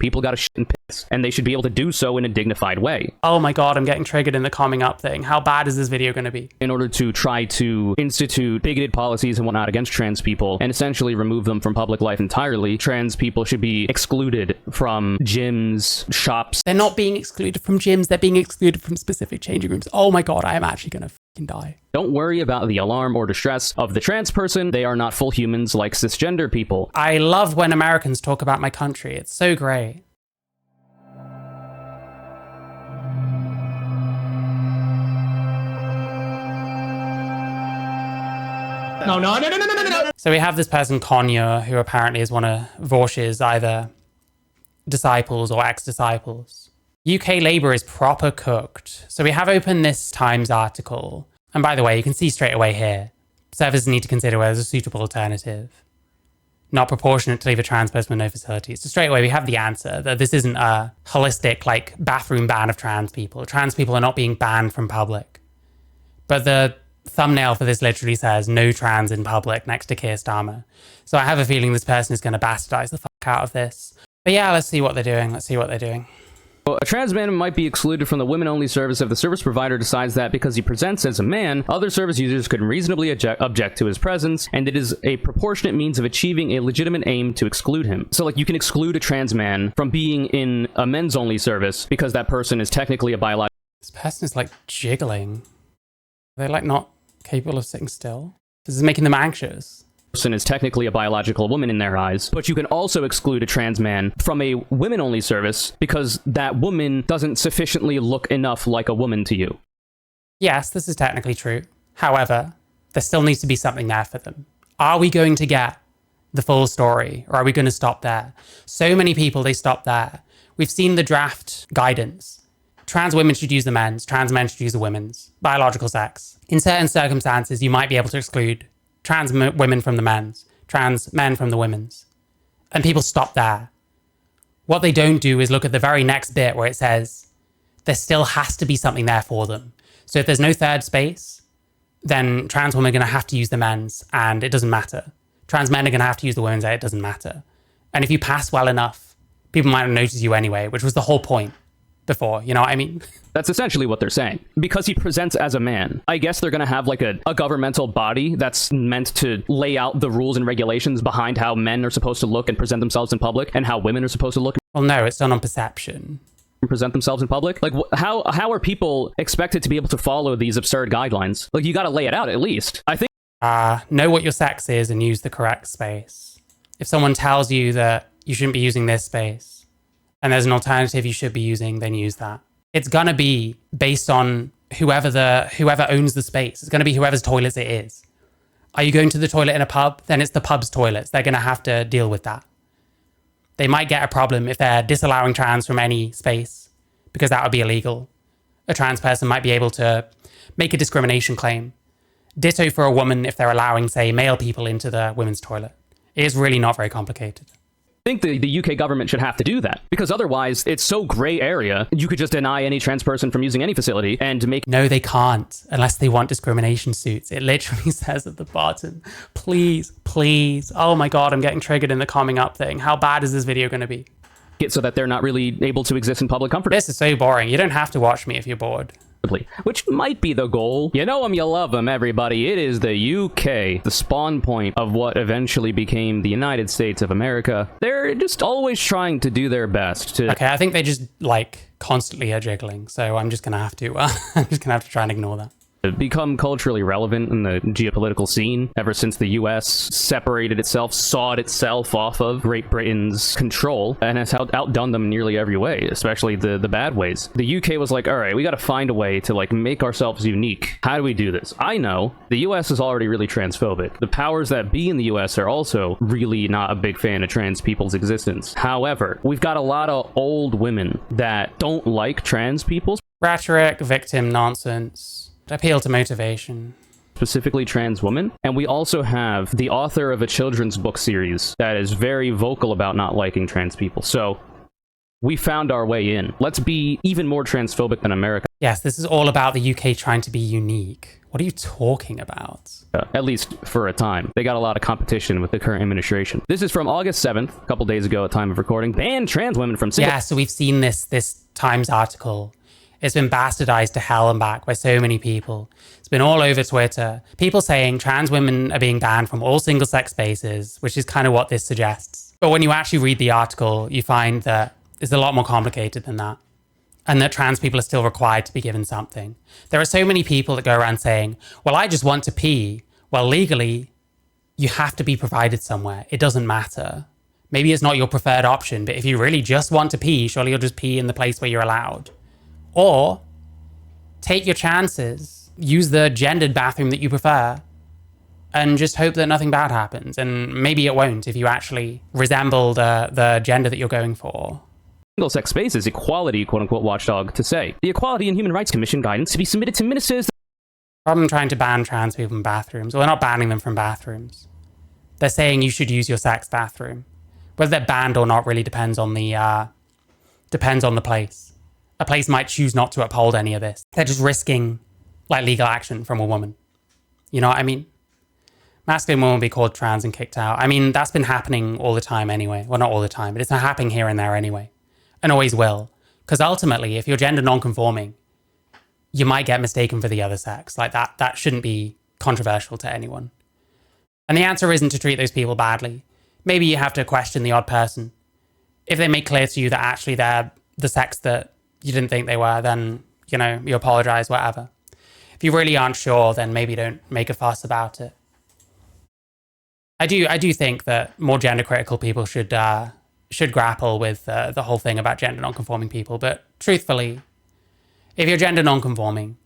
People gotta shit and piss, and they should be able to do so in a dignified way. Oh my god, I'm getting triggered in the coming up thing. How bad is this video going to be? In order to try to institute bigoted policies and whatnot against trans people and essentially remove them from public life entirely, trans people should be excluded from gyms, shops. They're not being excluded from gyms, they're being excluded from specific changing rooms. Oh my god, I am actually going to fucking die. Don't worry about the alarm or distress of the trans person. They are not full humans like cisgender people. I love when Americans talk about my country. It's so great. No. So we have this person, Conure, who apparently is one of Dogsh's either disciples or ex-disciples. UK Labour is proper cooked. So we have opened this Times article. And by the way, you can see straight away here, services need to consider whether there's a suitable alternative. Not proportionate to leave a trans person with no facilities. So straight away, we have the answer that this isn't a holistic, like, bathroom ban of trans people. Trans people are not being banned from public. But the thumbnail for this literally says, no trans in public, next to Keir Starmer. So I have a feeling this person is going to bastardize the fuck out of this. But yeah, let's see what they're doing. A trans man might be excluded from the women-only service if the service provider decides that because he presents as a man, other service users could reasonably object to his presence, and it is a proportionate means of achieving a legitimate aim to exclude him. So, like, you can exclude a trans man from being in a men's-only service because that person is technically a biological... This person is, like, jiggling. Are they, like, not capable of sitting still? This is making them anxious. Person is technically a biological woman in their eyes, but you can also exclude a trans man from a women-only service because that woman doesn't sufficiently look enough like a woman to you. Yes, this is technically true. However, there still needs to be something there for them. Are we going to get the full story, or are we going to stop there? So many people, they stop there. We've seen the draft guidance. Trans women should use the men's, trans men should use the women's, biological sex. In certain circumstances, you might be able to exclude trans women from the men's, trans men from the women's. And people stop there. What they don't do is look at the very next bit where it says there still has to be something there for them. So if there's no third space, then trans women are going to have to use the men's and it doesn't matter. Trans men are going to have to use the women's and it doesn't matter. And if you pass well enough, people might not notice you anyway, which was the whole point before, you know what I mean? That's essentially what they're saying. Because he presents as a man, I guess they're going to have like a governmental body that's meant to lay out the rules and regulations behind how men are supposed to look and present themselves in public and how women are supposed to look. Well, no, it's done on perception. And present themselves in public? Like, how are people expected to be able to follow these absurd guidelines? Like, you got to lay it out at least. I think... Know what your sex is and use the correct space. If someone tells you that you shouldn't be using this space, and there's an alternative you should be using, then use that. It's gonna be based on whoever owns the space. It's gonna be whoever's toilets it is. Are you going to the toilet in a pub? Then it's the pub's toilets. They're gonna have to deal with that. They might get a problem if they're disallowing trans from any space, because that would be illegal. A trans person might be able to make a discrimination claim. Ditto for a woman if they're allowing, say, male people into the women's toilet. It is really not very complicated. I think the UK government should have to do that, because otherwise it's so gray area. You could just deny any trans person from using any facility and make... No, they can't, unless they want discrimination suits. It literally says at the bottom, please, please. Oh my God, I'm getting triggered in the coming up thing. How bad is this video going to be? It so that they're not really able to exist in public comfort. This is so boring. You don't have to watch me if you're bored. Which might be the goal. You know them, you love them, everybody. It is the UK, the spawn point of what eventually became the United States of America. They're just always trying to do their best to... Okay, I think they just, like, constantly are jiggling, so I'm just gonna have to, try and ignore that. Become culturally relevant in the geopolitical scene ever since the US separated itself, sawed itself off of Great Britain's control, and has outdone them in nearly every way, especially the bad ways. The UK was like, all right, we got to find a way to like make ourselves unique. How do we do this? I know the US is already really transphobic. The powers that be in the US are also really not a big fan of trans people's existence. However, we've got a lot of old women that don't like trans people. Rhetoric, victim nonsense. Appeal to motivation. Specifically trans women. And we also have the author of a children's book series that is very vocal about not liking trans people. So we found our way in. Let's be even more transphobic than America. Yes, this is all about the UK trying to be unique. What are you talking about? At least for a time. They got a lot of competition with the current administration. This is from August 7th, a couple days ago at time of recording. Ban trans women from single... Yeah, so we've seen this Times article. It's been bastardized to hell and back by so many people. It's been all over Twitter. People saying trans women are being banned from all single-sex spaces, which is kind of what this suggests. But when you actually read the article, you find that it's a lot more complicated than that. And that trans people are still required to be given something. There are so many people that go around saying, well, I just want to pee. Well, legally, you have to be provided somewhere. It doesn't matter. Maybe it's not your preferred option, but if you really just want to pee, surely you'll just pee in the place where you're allowed. Or take your chances, use the gendered bathroom that you prefer, and just hope that nothing bad happens. And maybe it won't if you actually resemble the gender that you're going for. Single-sex spaces, equality, quote-unquote, watchdog to say. The Equality and Human Rights Commission guidance to be submitted to ministers... Rather than trying to ban trans people from bathrooms, well, they're not banning them from bathrooms. They're saying you should use your sex bathroom. Whether they're banned or not really depends on the place. A place might choose not to uphold any of this. They're just risking like legal action from a woman. You know what I mean? Masculine woman will be called trans and kicked out. I mean, that's been happening all the time anyway. Well, not all the time, but it's been happening here and there anyway. And always will. Because ultimately, if you're gender non-conforming, you might get mistaken for the other sex. Like that shouldn't be controversial to anyone. And the answer isn't to treat those people badly. Maybe you have to question the odd person. If they make clear to you that actually they're the sex that you didn't think they were, then, you know, you apologize, whatever. If you really aren't sure, then maybe don't make a fuss about it. I do think that more gender critical people should grapple with the whole thing about gender non-conforming people. But truthfully, if you're gender non-conforming,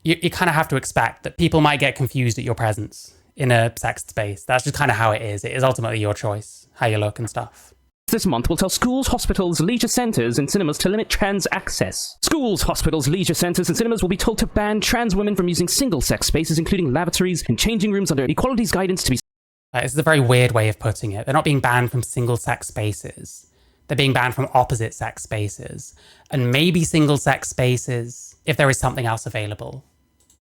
you kind of have to expect that people might get confused at your presence in a sex space. That's just kind of how it is. It is ultimately your choice, how you look and stuff. This month will tell schools, hospitals, leisure centres and cinemas to limit trans access. Schools, hospitals, leisure centres and cinemas will be told to ban trans women from using single-sex spaces, including lavatories and changing rooms under Equality's guidance to be... This is a very weird way of putting it. They're not being banned from single-sex spaces. They're being banned from opposite-sex spaces. And maybe single-sex spaces if there is something else available.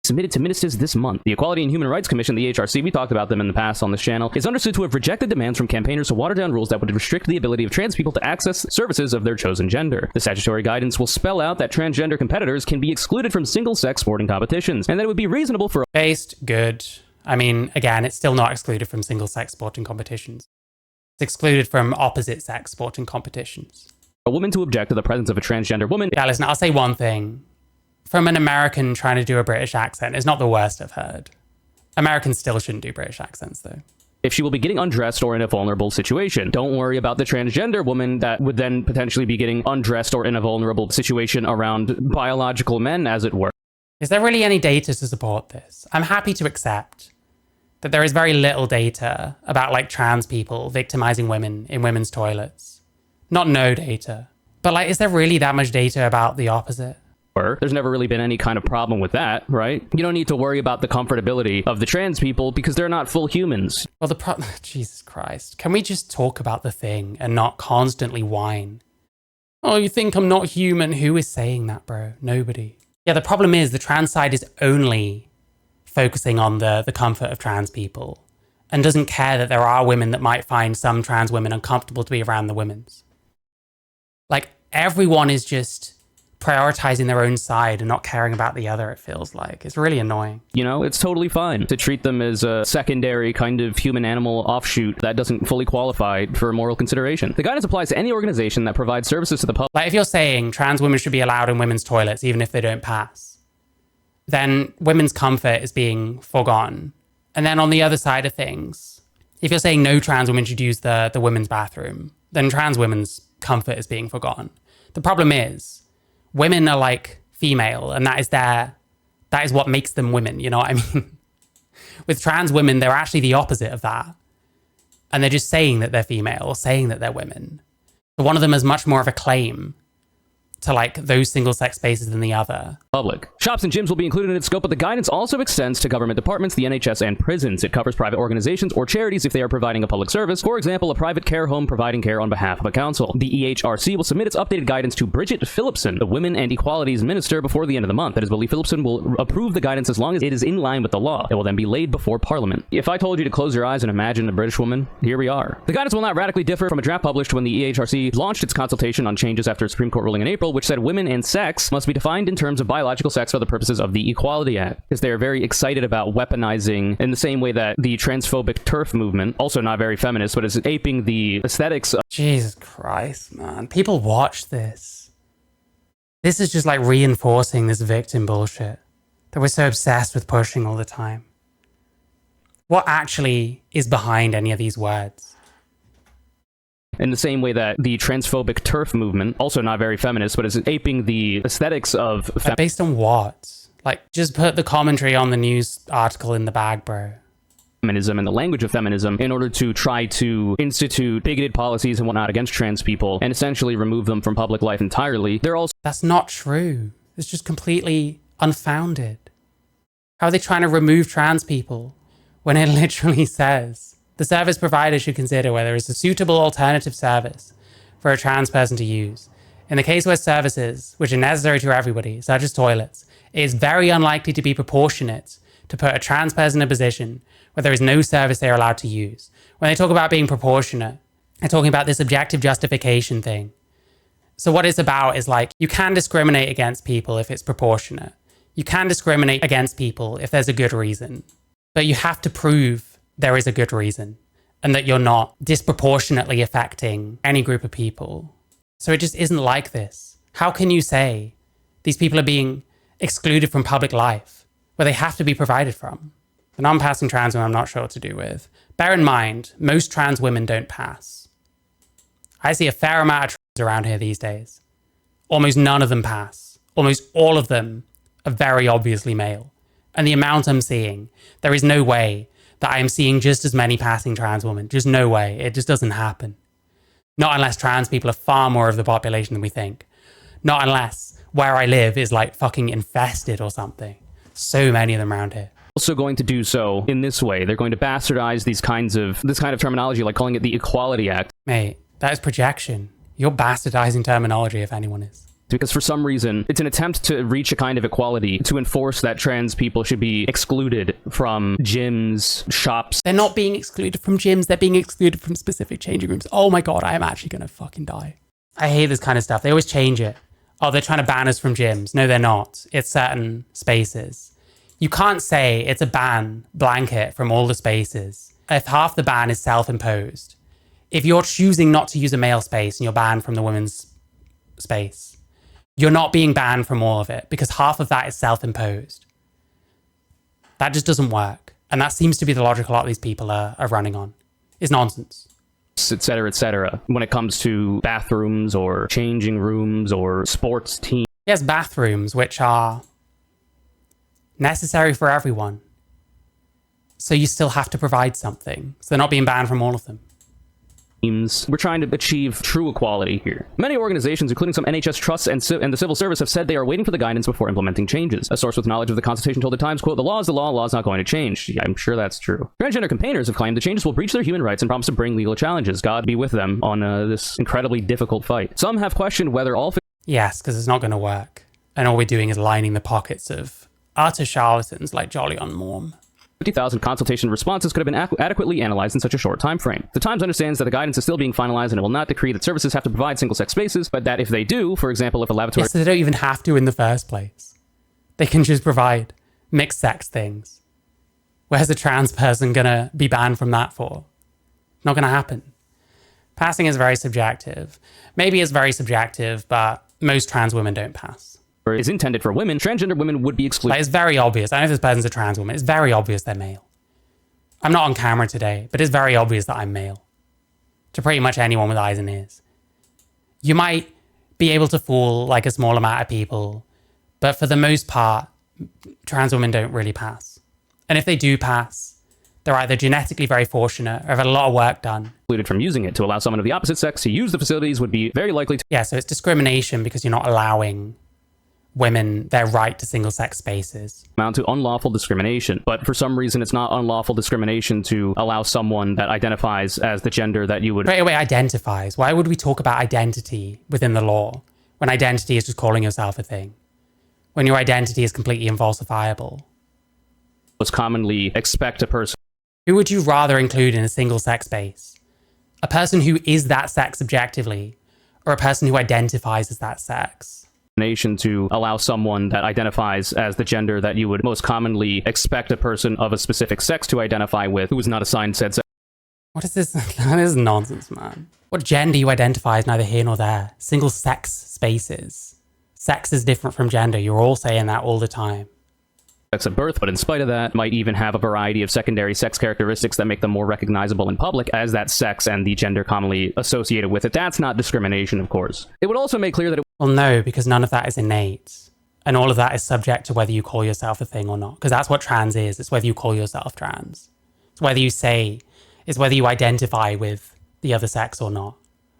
Submitted to ministers this month. The Equality and Human Rights Commission, the EHRC, we talked about them in the past on this channel, is understood to have rejected demands from campaigners to water down rules that would restrict the ability of trans people to access services of their chosen gender. The statutory guidance will spell out that transgender competitors can be excluded from single-sex sporting competitions, and that it would be reasonable for... Based, good. I mean, again, it's still not excluded from single-sex sporting competitions. It's excluded from opposite-sex sporting competitions. A woman to object to the presence of a transgender woman... Yeah, listen, I'll say one thing. From an American trying to do a British accent, it's not the worst I've heard. Americans still shouldn't do British accents, though. If she will be getting undressed or in a vulnerable situation. Don't worry about the transgender woman that would then potentially be getting undressed or in a vulnerable situation around biological men, as it were. Is there really any data to support this? I'm happy to accept that there is very little data about like trans people victimizing women in women's toilets. Not no data. But like, is there really that much data about the opposite? There's never really been any kind of problem with that, right? You don't need to worry about the comfortability of the trans people because they're not full humans. Well, Jesus Christ. Can we just talk about the thing and not constantly whine? Oh, you think I'm not human? Who is saying that, bro? Nobody. Yeah, the problem is the trans side is only focusing on the comfort of trans people and doesn't care that there are women that might find some trans women uncomfortable to be around the women's. Like, everyone is just prioritizing their own side and not caring about the other, it feels like. It's really annoying. You know, it's totally fine to treat them as a secondary kind of human-animal offshoot that doesn't fully qualify for moral consideration. The guidance applies to any organization that provides services to the public. Like, if you're saying trans women should be allowed in women's toilets even if they don't pass, then women's comfort is being foregone. And then on the other side of things, if you're saying no trans women should use the women's bathroom, then trans women's comfort is being forgotten. The problem is, women are like female, and that is what makes them women, you know what I mean? With trans women, they're actually the opposite of that. And they're just saying that they're female or saying that they're women. So one of them has much more of a claim to like those single sex spaces than the other. Public. Shops and gyms will be included in its scope, but the guidance also extends to government departments, the NHS, and prisons. It covers private organizations or charities if they are providing a public service. For example, a private care home providing care on behalf of a council. The EHRC will submit its updated guidance to Bridget Phillipson, the Women and Equalities Minister, before the end of the month. It is believed Phillipson will approve the guidance as long as it is in line with the law. It will then be laid before Parliament. If I told you to close your eyes and imagine a British woman, here we are. The guidance will not radically differ from a draft published when the EHRC launched its consultation on changes after a Supreme Court ruling in April, which said women and sex must be defined in terms of biological sex for the purposes of the Equality Act, because they are very excited about weaponizing in the same way that the transphobic TERF movement, also not very feminist, but is aping the aesthetics of... Jesus Christ, man. People watch this. This is just like reinforcing this victim bullshit that we're so obsessed with pushing all the time. What actually is behind any of these words? In the same way that the transphobic TERF movement, also not very feminist, but is aping the aesthetics of... Based on what? Like, just put the commentary on the news article in the bag, bro. Feminism and the language of feminism in order to try to institute bigoted policies and whatnot against trans people and essentially remove them from public life entirely. They're also... That's not true. It's just completely unfounded. How are they trying to remove trans people when it literally says the service provider should consider whether it's a suitable alternative service for a trans person to use? In the case where services, which are necessary to everybody, such as toilets, it is very unlikely to be proportionate to put a trans person in a position where there is no service they are allowed to use. When they talk about being proportionate, they're talking about this objective justification thing. So what it's about is like, you can discriminate against people if it's proportionate. You can discriminate against people if there's a good reason. But you have to prove there is a good reason and that you're not disproportionately affecting any group of people. So it just isn't like this. How can you say these people are being excluded from public life where they have to be provided from? The non-passing trans women I'm not sure what to do with. Bear in mind, most trans women don't pass. I see a fair amount of trans around here these days. Almost none of them pass. Almost all of them are very obviously male. And the amount I'm seeing, there is no way that I am seeing just as many passing trans women. Just no way. It just doesn't happen. Not unless trans people are far more of the population than we think. Not unless where I live is like fucking infested or something. So many of them around here. Also going to do so in this way. They're going to bastardize this kind of terminology, like calling it the Equality Act. Mate, that is projection. You're bastardizing terminology if anyone is. Because for some reason, it's an attempt to reach a kind of equality to enforce that trans people should be excluded from gyms, shops. They're not being excluded from gyms. They're being excluded from specific changing rooms. Oh my God, I am actually going to fucking die. I hate this kind of stuff. They always change it. Oh, they're trying to ban us from gyms. No, they're not. It's certain spaces. You can't say it's a ban blanket from all the spaces if half the ban is self-imposed. If you're choosing not to use a male space and you're banned from the women's space, you're not being banned from all of it because half of that is self-imposed. That just doesn't work. And that seems to be the logic a lot of these people are running on. It's nonsense. Etc., etc. When it comes to bathrooms or changing rooms or sports teams. Yes, bathrooms, which are necessary for everyone. So you still have to provide something. So they're not being banned from all of them. We're trying to achieve true equality here. Many organizations, including some NHS trusts and the civil service, have said they are waiting for the guidance before implementing changes. A source with knowledge of the Constitution told the Times, quote, "The law is the law is not going to change." Yeah, I'm sure that's true. Transgender campaigners have claimed the changes will breach their human rights and promise to bring legal challenges. God be with them on this incredibly difficult fight. Some have questioned whether all... Yes, because it's not going to work. And all we're doing is lining the pockets of utter charlatans like Jolly on Morm. 50,000 consultation responses could have been adequately analyzed in such a short time frame. The Times understands that the guidance is still being finalized and it will not decree that services have to provide single-sex spaces, but that if they do, for example, if a lavatory... Yes, so they don't even have to in the first place. They can just provide mixed-sex things. Where's a trans person gonna be banned from that for? Not gonna happen. Passing is very subjective. Maybe it's very subjective, but most trans women don't pass. Is intended for women, transgender women would be excluded. Like, it's very obvious. I know this person's a trans woman. It's very obvious they're male. I'm not on camera today, but it's very obvious that I'm male. To pretty much anyone with eyes and ears. You might be able to fool like a small amount of people, but for the most part, trans women don't really pass. And if they do pass, They're either genetically very fortunate or have had a lot of work done. Excluded from using it. To allow someone of the opposite sex to use the facilities would be very likely to Yeah, so it's discrimination because you're not allowing women their right to single-sex spaces. amount to unlawful discrimination. But for some reason, it's not unlawful discrimination to allow someone that identifies as the gender that you would... Straight away identifies. Why would we talk about identity within the law when identity is just calling yourself a thing? When your identity is completely infalsifiable? most commonly expect a person... Who would you rather include in a single-sex space? A person who is that sex objectively, or a person who identifies as that sex? to allow someone that identifies as the gender that you would most commonly expect a person of a specific sex to identify with, who is not assigned said sex. What is this? This is nonsense, man. What gender you identify is neither here nor there. Single sex spaces. Sex is different from gender. You're all saying that all the time. Sex at birth, but in spite of that, might even have a variety of secondary sex characteristics that make them more recognizable in public as that sex and the gender commonly associated with it. That's not discrimination, of course. It would also make clear that Well, no, because none of that is innate. And all of that is subject to whether you call yourself a thing or not. Because that's what trans is. It's whether you call yourself trans. It's whether you say, it's whether you identify with the other sex or not,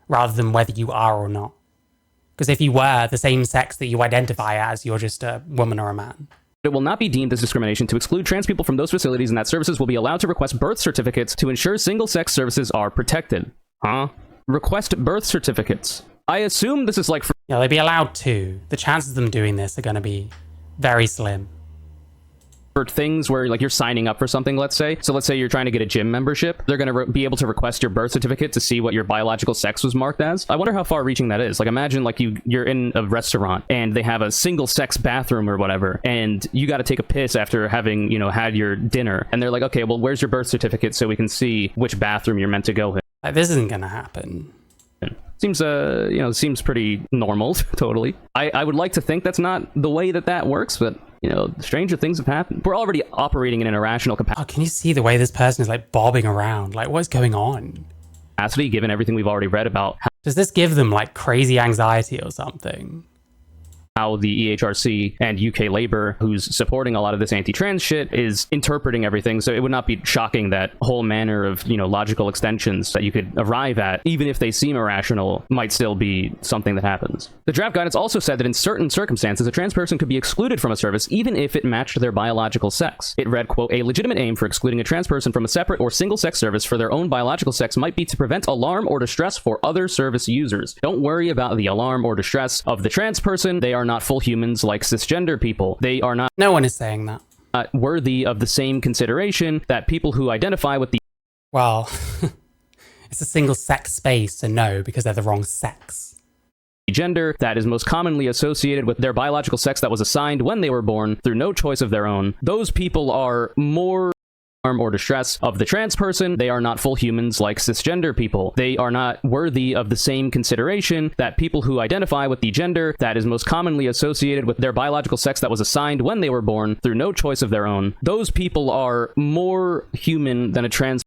rather than whether you are or not. Because if you were the same sex that you identify as, you're just a woman or a man. it will not be deemed as discrimination to exclude trans people from those facilities, and that services will be allowed to request birth certificates to ensure single-sex services are protected. Huh? Request birth certificates. I assume this is like... Yeah, they'd be allowed to. The chances of them doing this are going to be very slim. For things where like you're signing up for something, let's say. So let's say you're trying to get a gym membership. They're going to be able to request your birth certificate to see what your biological sex was marked as. I wonder how far reaching that is. Like imagine like you're in a restaurant and they have a single sex bathroom or whatever, and you got to take a piss after having, had your dinner. And they're like, okay, well, where's your birth certificate so we can see which bathroom you're meant to go in? Like, this isn't going to happen. Seems, seems pretty normal, totally. I would like to think that's not the way that works, but, stranger things have happened. We're already operating in an irrational capacity. Oh, can you see the way this person is, like, bobbing around? Like, what's going on? Given everything we've already read about Does this give them, like, crazy anxiety or something? how the EHRC and UK Labour, who's supporting a lot of this anti-trans shit, is interpreting everything. So it would not be shocking that whole manner of, logical extensions that you could arrive at, even if they seem irrational, might still be something that happens. The draft guidance also said that in certain circumstances, a trans person could be excluded from a service even if it matched their biological sex. It read, quote, a legitimate aim for excluding a trans person from a separate or single-sex service for their own biological sex might be to prevent alarm or distress for other service users. Don't worry about the alarm or distress of the trans person. They are not full humans like cisgender people. They are not... No one is saying that. Worthy of the same consideration that people who identify with the... Well, it's a single-sex space, so no, because they're the wrong sex. Gender that is most commonly associated with their biological sex that was assigned when they were born through no choice of their own. Those people are more... harm or distress of the trans person. They are not full humans like cisgender people. They are not worthy of the same consideration that people who identify with the gender that is most commonly associated with their biological sex that was assigned when they were born through no choice of their own. Those people are more human than a trans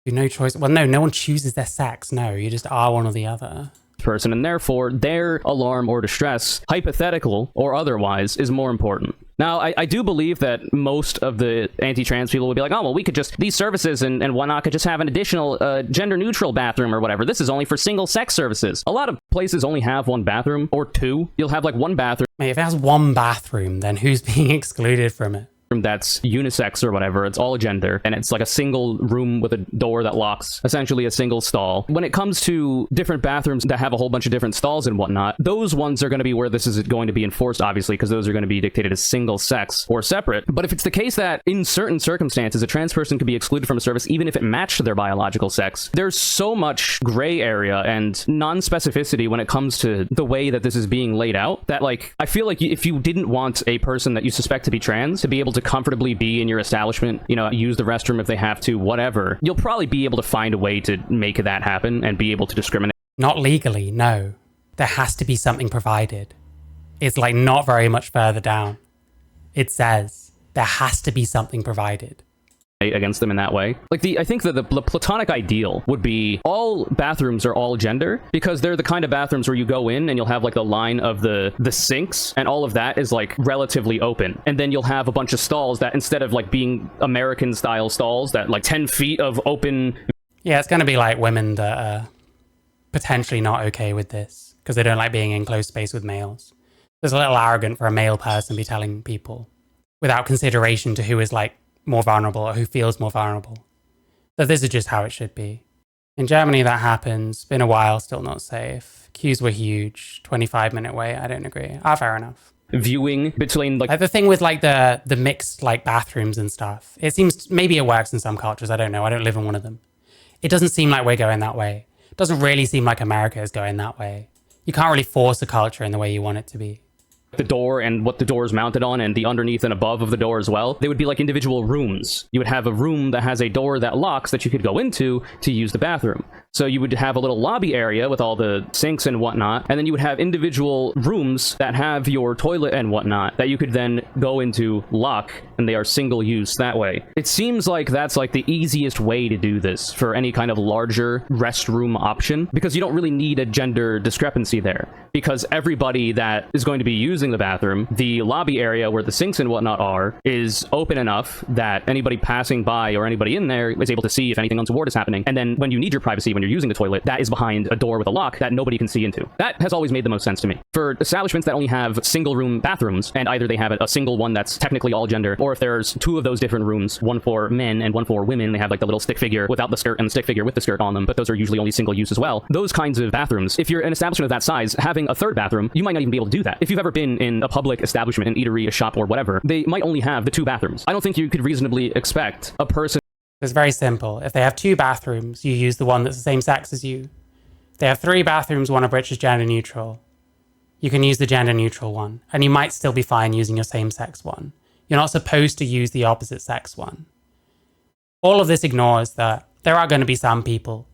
No choice. Well, no one chooses their sex. No, you just are one or the other. person, and therefore their alarm or distress, hypothetical or otherwise, is more important. Now, I do believe that most of the anti-trans people would be like, oh, well, we could just, these services and whatnot could just have an additional gender-neutral bathroom or whatever. This is only for single-sex services. A lot of places only have one bathroom or two. You'll have like one bathroom. Mate, if it has one bathroom, then who's being excluded from it? That's unisex or whatever. It's all gender, and it's like a single room with a door that locks, essentially a single stall. When it comes to different bathrooms that have a whole bunch of different stalls and whatnot, those ones are going to be where this is going to be enforced, obviously, because those are going to be dictated as single sex or separate. But if it's the case that in certain circumstances a trans person could be excluded from a service even if it matched their biological sex, there's so much gray area and non-specificity when it comes to the way that this is being laid out that, like, I feel like if you didn't want a person that you suspect to be trans to be able to comfortably be in your establishment, use the restroom if they have to, whatever, you'll probably be able to find a way to make that happen and be able to discriminate. Not legally, no. There has to be something provided. It's like not very much further down. It says there has to be something provided. against them in that way. Like I think that the platonic ideal would be all bathrooms are all gender, because they're the kind of bathrooms where you go in and you'll have like the line of the sinks, and all of that is like relatively open, and then you'll have a bunch of stalls that, instead of like being American style stalls that like 10 feet of open. Yeah, it's going to be like women that are potentially not okay with this because they don't like being in close space with males. It's a little arrogant for a male person to be telling people without consideration to who is like more vulnerable or who feels more vulnerable. So this is just how it should be. In Germany, that happens. Been a while, still not safe. Queues were huge. 25-minute wait. I don't agree. Fair enough. Viewing between like the thing with like the mixed like bathrooms and stuff. It seems maybe it works in some cultures. I don't know. I don't live in one of them. It doesn't seem like we're going that way. It doesn't really seem like America is going that way. You can't really force a culture in the way you want it to be. The door and what the door is mounted on, and the underneath and above of the door as well, they would be like individual rooms. You would have a room that has a door that locks that you could go into to use the bathroom. So you would have a little lobby area with all the sinks and whatnot, and then you would have individual rooms that have your toilet and whatnot that you could then go into, lock, and they are single use that way. It seems like that's like the easiest way to do this for any kind of larger restroom option, because you don't really need a gender discrepancy there, because everybody that is going to be using the bathroom, the lobby area where the sinks and whatnot are, is open enough that anybody passing by or anybody in there is able to see if anything untoward is happening. And then when you need your privacy, when you're using the toilet, that is behind a door with a lock that nobody can see into. That has always made the most sense to me. For establishments that only have single room bathrooms, and either they have a single one that's technically all gender, or if there's two of those different rooms, one for men and one for women, they have like the little stick figure without the skirt and the stick figure with the skirt on them, but those are usually only single use as well. Those kinds of bathrooms, if you're an establishment of that size, having a third bathroom, you might not even be able to do that. If you've ever been in a public establishment, an eatery, a shop, or whatever, they might only have the two bathrooms. I don't think you could reasonably expect a person. It's very simple. If they have two bathrooms, you use the one that's the same sex as you. If they have three bathrooms, one of which is gender neutral, you can use the gender neutral one, and you might still be fine using your same sex one. You're not supposed to use the opposite sex one. All of this ignores that there are going to be some people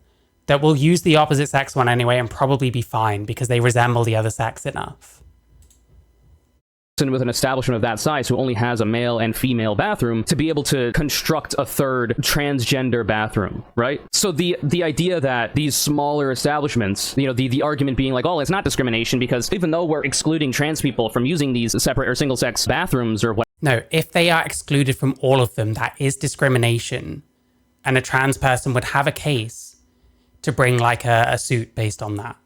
that will use the opposite sex one anyway and probably be fine because they resemble the other sex enough. With an establishment of that size who only has a male and female bathroom to be able to construct a third transgender bathroom, right? So the idea that these smaller establishments, you know, the argument being like, oh, it's not discrimination because even though we're excluding trans people from using these separate or single sex bathrooms or what. No, if they are excluded from all of them, that is discrimination, and a trans person would have a case to bring like a suit based on that.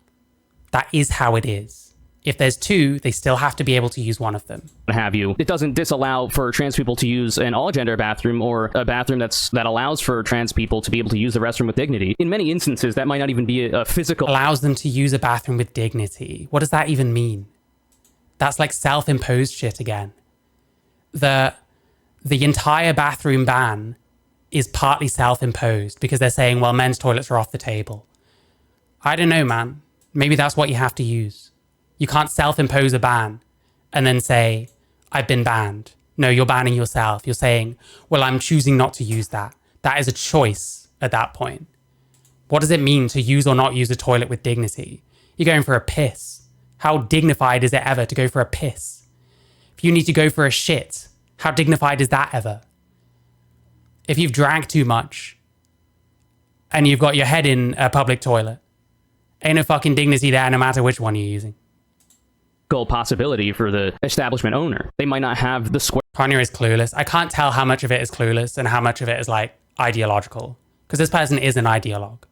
That is how it is. If there's two, they still have to be able to use one of them. Have you? It doesn't disallow for trans people to use an all-gender bathroom or a bathroom that allows for trans people to be able to use the restroom with dignity. In many instances, that might not even be a physical. Allows them to use a bathroom with dignity. What does that even mean? That's like self-imposed shit again. The entire bathroom ban is partly self-imposed because they're saying, well, men's toilets are off the table. I don't know, man. Maybe that's what you have to use. You can't self-impose a ban and then say, I've been banned. No, you're banning yourself. You're saying, well, I'm choosing not to use that. That is a choice at that point. What does it mean to use or not use a toilet with dignity? You're going for a piss. How dignified is it ever to go for a piss? If you need to go for a shit, how dignified is that ever? If you've drank too much and you've got your head in a public toilet, ain't no fucking dignity there no matter which one you're using. Possibility for the establishment owner. They might not have the square. Conure is clueless. I can't tell how much of it is clueless and how much of it is like ideological, because this person is an ideologue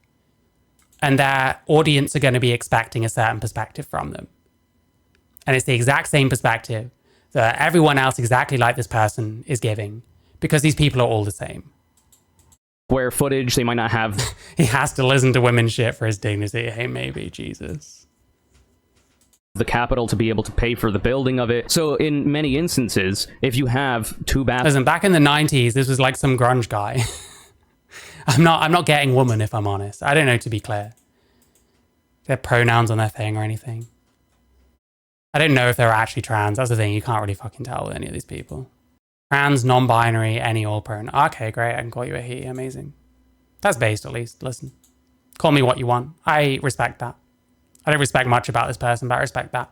and their audience are going to be expecting a certain perspective from them. And it's the exact same perspective that everyone else exactly like this person is giving, because these people are all the same. Square footage, they might not have. He has to listen to women's shit for his dignity. Hey, maybe, Jesus. The capital to be able to pay for the building of it. So in many instances, if you have two bathrooms. Listen, back in the 90s, this was like some grunge guy. I'm not getting woman, if I'm honest. I don't know, to be clear. Their pronouns on their thing or anything. I don't know if they're actually trans. That's the thing. You can't really fucking tell with any of these people. Trans, non-binary, any all pronoun. Okay, great. I can call you a he. Amazing. That's based, at least. Listen. Call me what you want. I respect that. I don't respect much about this person, but I respect that.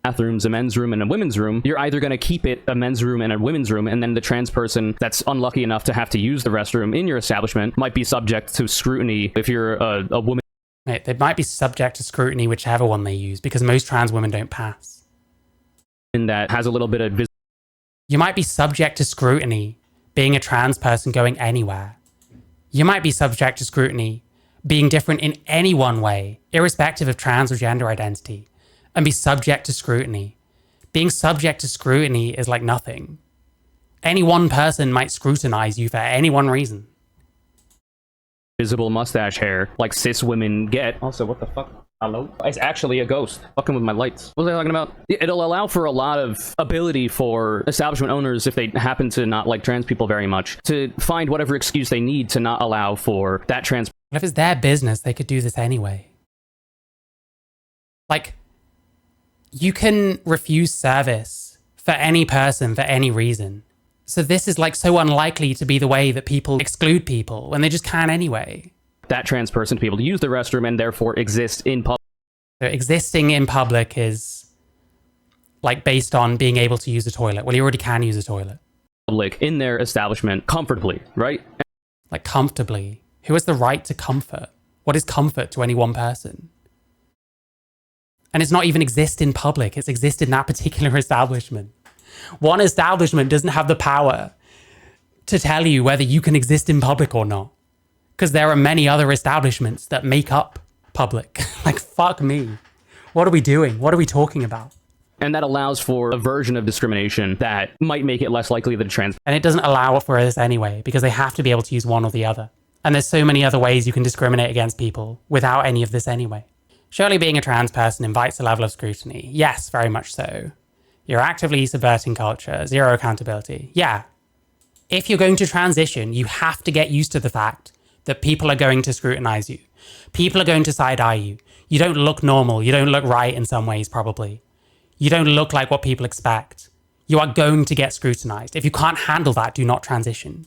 bathrooms, a men's room and a women's room, you're either going to keep it a men's room and a women's room, and then the trans person that's unlucky enough to have to use the restroom in your establishment might be subject to scrutiny if you're a woman. Mate, they might be subject to scrutiny whichever one they use, because most trans women don't pass. That has a little bit of You might be subject to scrutiny being a trans person going anywhere. You might be subject to scrutiny being different in any one way, irrespective of trans or gender identity, and be subject to scrutiny. Being subject to scrutiny is like nothing. Any one person might scrutinize you for any one reason. visible mustache hair like cis women get. Also, what the fuck? Hello? It's actually a ghost. Fucking with my lights. What was I talking about? It'll allow for a lot of ability for establishment owners, if they happen to not like trans people very much, to find whatever excuse they need to not allow for that trans. What if it's their business? They could do this anyway. Like, you can refuse service for any person for any reason. So this is like so unlikely to be the way that people exclude people when they just can anyway. That trans person to be able to use the restroom and therefore exist in public. So existing in public is like based on being able to use a toilet. Well, you already can use a toilet. In their establishment comfortably, right? Like comfortably. Who has the right to comfort? What is comfort to any one person? And it's not even exist in public. It's exist in that particular establishment. One establishment doesn't have the power to tell you whether you can exist in public or not. Because there are many other establishments that make up public. Like, fuck me. What are we doing? What are we talking about? And that allows for a version of discrimination that might make it less likely that a trans... And it doesn't allow for this anyway, because they have to be able to use one or the other. And there's so many other ways you can discriminate against people without any of this anyway. Surely being a trans person invites a level of scrutiny. Yes, very much so. You're actively subverting culture, zero accountability. Yeah. If you're going to transition, you have to get used to the fact that people are going to scrutinize you. People are going to side-eye you. You don't look normal. You don't look right in some ways, probably. You don't look like what people expect. You are going to get scrutinized. If you can't handle that, do not transition.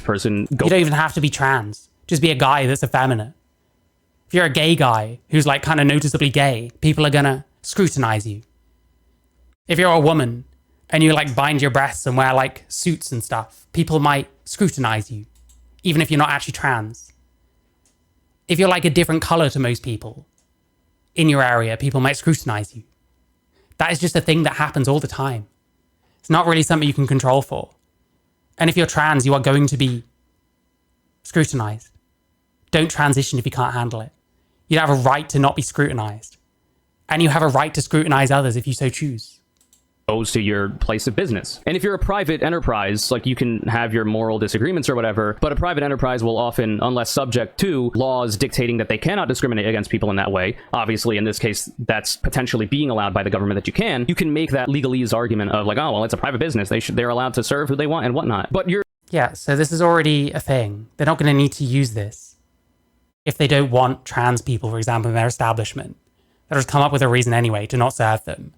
Person you don't even have to be trans. Just be a guy that's effeminate. If you're a gay guy who's like kind of noticeably gay, people are gonna scrutinize you. If you're a woman and you like bind your breasts and wear like suits and stuff, people might scrutinize you, even if you're not actually trans. If you're like a different color to most people in your area, people might scrutinize you. That is just a thing that happens all the time. It's not really something you can control for. And if you're trans, you are going to be scrutinized. Don't transition if you can't handle it. You have a right to not be scrutinized. And you have a right to scrutinize others if you so choose. Goes to your place of business. And if you're a private enterprise, like you can have your moral disagreements or whatever, but a private enterprise will often, unless subject to laws dictating that they cannot discriminate against people in that way, obviously in this case, that's potentially being allowed by the government that you can make that legalese argument of like, oh, well, it's a private business. They're allowed to serve who they want and whatnot. But yeah, so this is already a thing. They're not going to need to use this if they don't want trans people, for example, in their establishment. They'll just come up with a reason anyway to not serve them.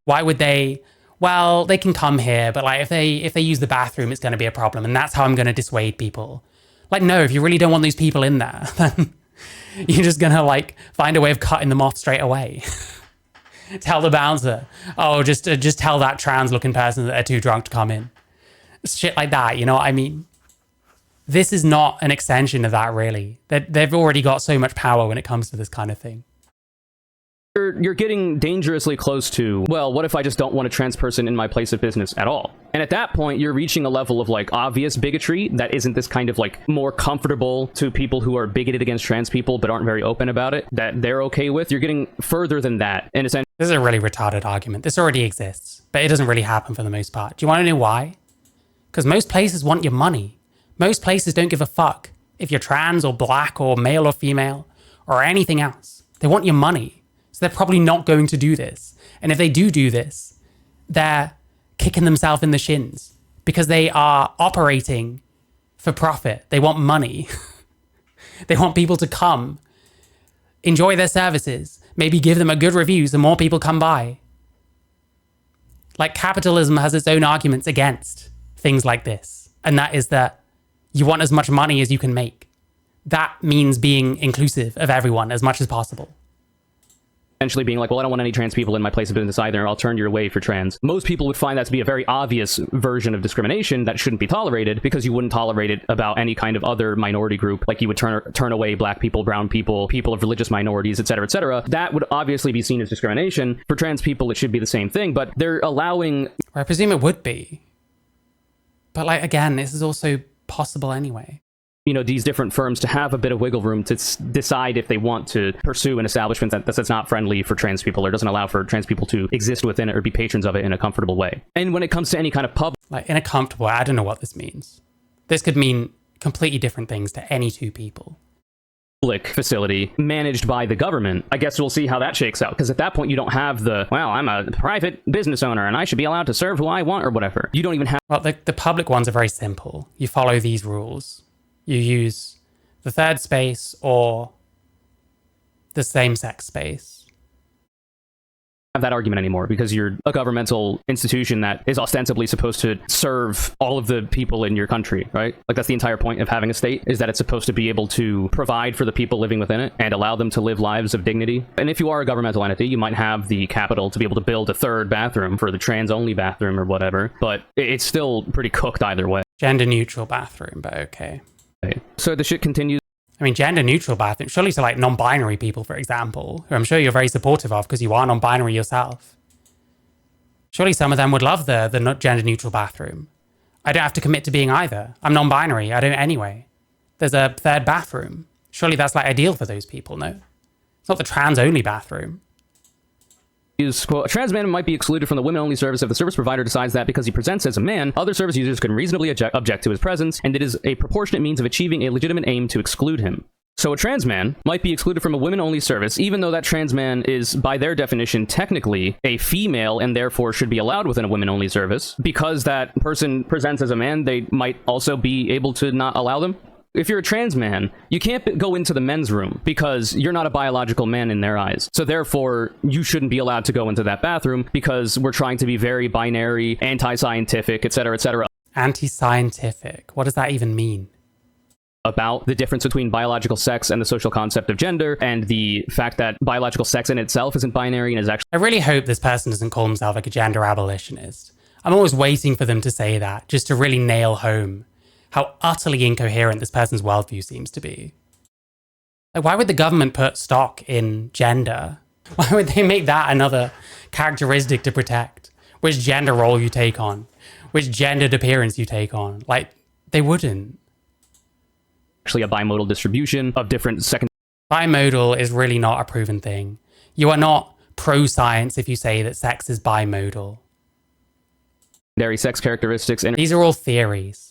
Why would they? Well, they can come here, but like if they use the bathroom, it's going to be a problem, and that's how I'm going to dissuade people. Like, no, if you really don't want those people in there, then you're just going to like find a way of cutting them off straight away. Tell the bouncer, oh, just tell that trans-looking person that they're too drunk to come in. Shit like that, you know what I mean? This is not an extension of that, really. They've already got so much power when it comes to this kind of thing. You're getting dangerously close to, well, what if I just don't want a trans person in my place of business at all? And at that point, you're reaching a level of like obvious bigotry that isn't this kind of like more comfortable to people who are bigoted against trans people but aren't very open about it, that they're okay with. You're getting further than that. And essentially, this is a really retarded argument. This already exists, but it doesn't really happen for the most part. Do you want to know why? Because most places want your money. Most places don't give a fuck if you're trans or black or male or female or anything else. They want your money. So they're probably not going to do this. And if they do this, they're kicking themselves in the shins because they are operating for profit. They want money. They want people to come, enjoy their services, maybe give them a good review so more people come by. Like, capitalism has its own arguments against things like this. And that is that you want as much money as you can make. That means being inclusive of everyone as much as possible. essentially being like, well, I don't want any trans people in my place of business either, I'll turn you away for trans. Most people would find that to be a very obvious version of discrimination that shouldn't be tolerated, because you wouldn't tolerate it about any kind of other minority group. Like you would turn away black people, brown people, people of religious minorities, etc., etc. That would obviously be seen as discrimination. For trans people, it should be the same thing, but they're allowing... I presume it would be. But like, again, this is also possible anyway. You know, these different firms to have a bit of wiggle room to decide if they want to pursue an establishment that's not friendly for trans people, or doesn't allow for trans people to exist within it or be patrons of it in a comfortable way. And when it comes to any kind of public... Like, in a comfortable way, I don't know what this means. This could mean completely different things to any two people. Facility managed by the government, I guess we'll see how that shakes out, because at that point you don't have the, well, I'm a private business owner and I should be allowed to serve who I want or whatever. You don't even have... Well, the public ones are very simple. You follow these rules. You use the third space or the same-sex space. Have that argument anymore, because you're a governmental institution that is ostensibly supposed to serve all of the people in your country, right? Like, that's the entire point of having a state, is that it's supposed to be able to provide for the people living within it and allow them to live lives of dignity. And if you are a governmental entity, you might have the capital to be able to build a third bathroom for the trans-only bathroom or whatever, but it's still pretty cooked either way. Gender-neutral bathroom, but okay. So the shit continues. I mean, gender-neutral bathroom, surely to like non-binary people, for example, who I'm sure you're very supportive of because you are non-binary yourself. Surely some of them would love the gender-neutral bathroom. I don't have to commit to being either. I'm non-binary. I don't anyway. There's a third bathroom. Surely that's like ideal for those people, no? It's not the trans-only bathroom. Quote, a trans man might be excluded from the women-only service if the service provider decides that because he presents as a man, other service users can reasonably object to his presence, and it is a proportionate means of achieving a legitimate aim to exclude him. So a trans man might be excluded from a women-only service, even though that trans man is, by their definition, technically a female and therefore should be allowed within a women-only service. Because that person presents as a man, they might also be able to not allow them. If you're a trans man, you can't go into the men's room because you're not a biological man in their eyes. So therefore, you shouldn't be allowed to go into that bathroom because we're trying to be very binary, anti-scientific, etc., etc. Anti-scientific? What does that even mean? About the difference between biological sex and the social concept of gender, and the fact that biological sex in itself isn't binary and is actually... I really hope this person doesn't call himself like a gender abolitionist. I'm always waiting for them to say that, just to really nail home how utterly incoherent this person's worldview seems to be. Like, why would the government put stock in gender? Why would they make that another characteristic to protect? Which gender role you take on? Which gendered appearance you take on? Like, they wouldn't. Actually a bimodal distribution of different second... Bimodal is really not a proven thing. You are not pro-science if you say that sex is bimodal. Secondary sex characteristics... These are all theories.